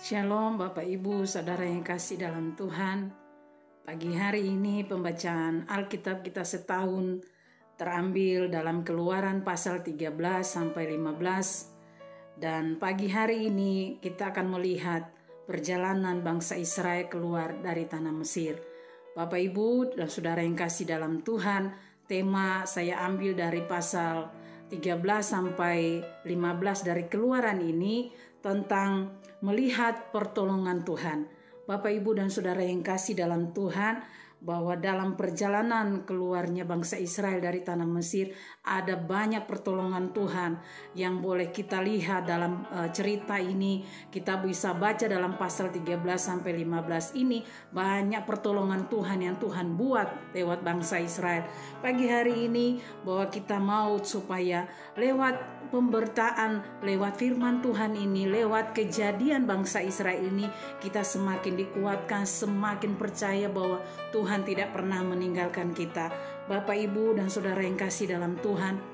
Shalom Bapak Ibu Saudara yang kasih dalam Tuhan. Pagi hari ini pembacaan Alkitab kita setahun terambil dalam Keluaran pasal 13 sampai 15. Dan pagi hari ini kita akan melihat perjalanan bangsa Israel keluar dari tanah Mesir. Bapak Ibu dan Saudara yang kasih dalam Tuhan, tema saya ambil dari pasal 13 sampai 15 dari Keluaran ini tentang melihat pertolongan Tuhan. Bapak, Ibu, dan Saudara yang kasih dalam Tuhan, bahwa dalam perjalanan keluarnya bangsa Israel dari tanah Mesir ada banyak pertolongan Tuhan yang boleh kita lihat dalam cerita ini. Kita bisa baca dalam pasal 13 sampai 15 ini banyak pertolongan Tuhan yang Tuhan buat lewat bangsa Israel. Pagi hari ini bahwa kita mau supaya lewat pemberitaan, lewat firman Tuhan ini, lewat kejadian bangsa Israel ini, kita semakin dikuatkan, semakin percaya bahwa Tuhan tidak pernah meninggalkan kita. Bapak, Ibu, dan Saudara yang kasih dalam Tuhan,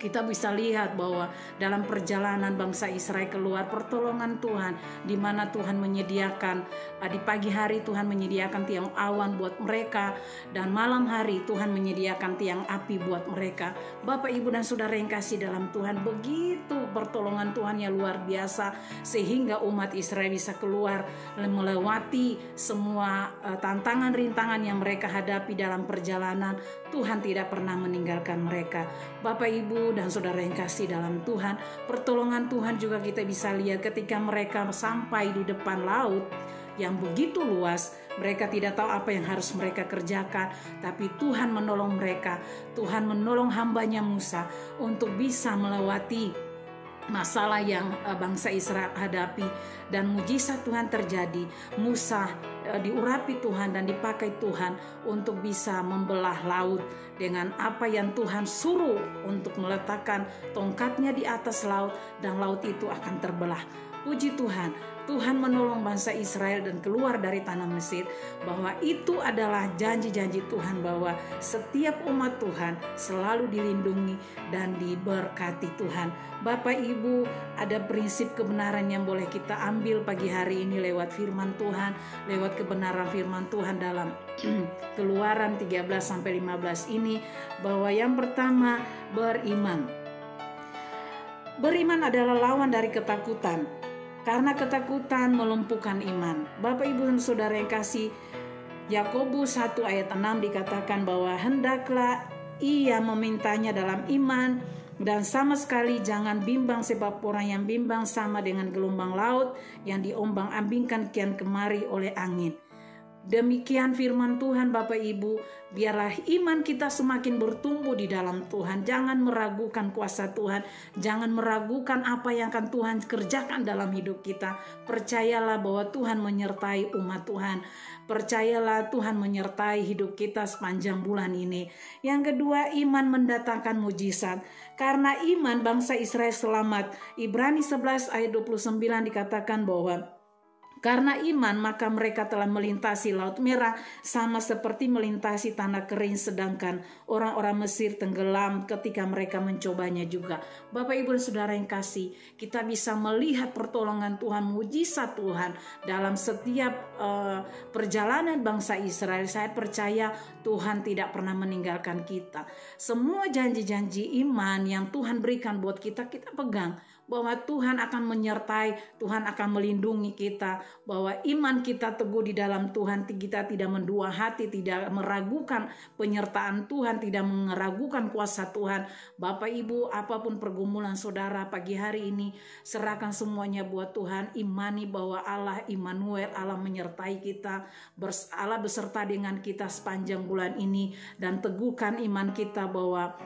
kita bisa lihat bahwa dalam perjalanan bangsa Israel keluar pertolongan Tuhan, di mana Tuhan menyediakan di pagi hari Tuhan menyediakan tiang awan buat mereka, dan malam hari Tuhan menyediakan tiang api buat mereka. Bapak, Ibu, dan Saudara yang kasih dalam Tuhan, begitu pertolongan Tuhan yang luar biasa sehingga umat Israel bisa keluar melewati semua tantangan rintangan yang mereka hadapi dalam perjalanan. Tuhan tidak pernah meninggalkan mereka. Bapak, Ibu, dan Saudara yang kasih dalam Tuhan, pertolongan Tuhan juga kita bisa lihat ketika mereka sampai di depan laut yang begitu luas. Mereka tidak tahu apa yang harus mereka kerjakan, tapi Tuhan menolong mereka. Tuhan menolong hambanya Musa untuk bisa melewati masalah yang bangsa Israel hadapi, dan mujizat Tuhan terjadi. Musa diurapi Tuhan dan dipakai Tuhan untuk bisa membelah laut dengan apa yang Tuhan suruh, untuk meletakkan tongkatnya di atas laut dan laut itu akan terbelah. Puji Tuhan, Tuhan menolong bangsa Israel dan keluar dari tanah Mesir, bahwa itu adalah janji-janji Tuhan bahwa setiap umat Tuhan selalu dilindungi dan diberkati Tuhan. Bapak, Ibu, ada prinsip kebenaran yang boleh kita ambil pagi hari ini lewat firman Tuhan, lewat kebenaran firman Tuhan dalam Keluaran 13 sampai 15 ini, bahwa yang pertama, beriman. Beriman adalah lawan dari ketakutan, karena ketakutan melumpuhkan iman. Bapak, Ibu, dan Saudara yang kasih, Yakobus 1 ayat 6 dikatakan bahwa hendaklah ia memintanya dalam iman, dan sama sekali jangan bimbang, sebab orang yang bimbang sama dengan gelombang laut yang diombang-ambingkan kian kemari oleh angin. Demikian firman Tuhan. Bapak, Ibu, biarlah iman kita semakin bertumbuh di dalam Tuhan. Jangan meragukan kuasa Tuhan, jangan meragukan apa yang akan Tuhan kerjakan dalam hidup kita. Percayalah bahwa Tuhan menyertai umat Tuhan. Percayalah Tuhan menyertai hidup kita sepanjang bulan ini. Yang kedua, iman mendatangkan mujizat. Karena iman bangsa Israel selamat. Ibrani 11 ayat 29 dikatakan bahwa karena iman maka mereka telah melintasi Laut Merah sama seperti melintasi tanah kering, sedangkan orang-orang Mesir tenggelam ketika mereka mencobanya juga. Bapak, Ibu, dan Saudara yang kasih, kita bisa melihat pertolongan Tuhan, mujizat Tuhan dalam setiap perjalanan bangsa Israel. Saya percaya Tuhan tidak pernah meninggalkan kita. Semua janji-janji iman yang Tuhan berikan buat kita, kita pegang. Bahwa Tuhan akan menyertai, Tuhan akan melindungi kita, bahwa iman kita teguh di dalam Tuhan, kita tidak mendua hati, tidak meragukan penyertaan Tuhan, tidak meragukan kuasa Tuhan. Bapak, Ibu, apapun pergumulan saudara pagi hari ini, serahkan semuanya buat Tuhan. Imani bahwa Allah Immanuel, Allah menyertai kita, Allah beserta dengan kita sepanjang bulan ini, dan teguhkan iman kita bahwa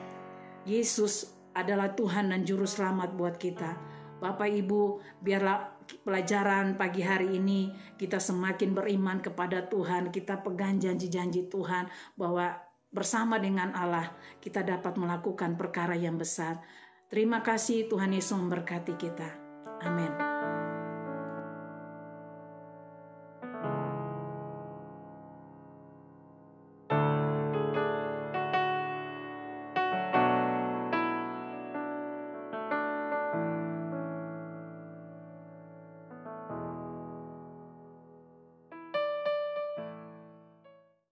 Yesus adalah Tuhan dan Juru Selamat buat kita. Bapak Ibu, biarlah pelajaran pagi hari ini kita semakin beriman kepada Tuhan, kita pegang janji-janji Tuhan bahwa bersama dengan Allah kita dapat melakukan perkara yang besar. Terima kasih, Tuhan Yesus memberkati kita. Amin.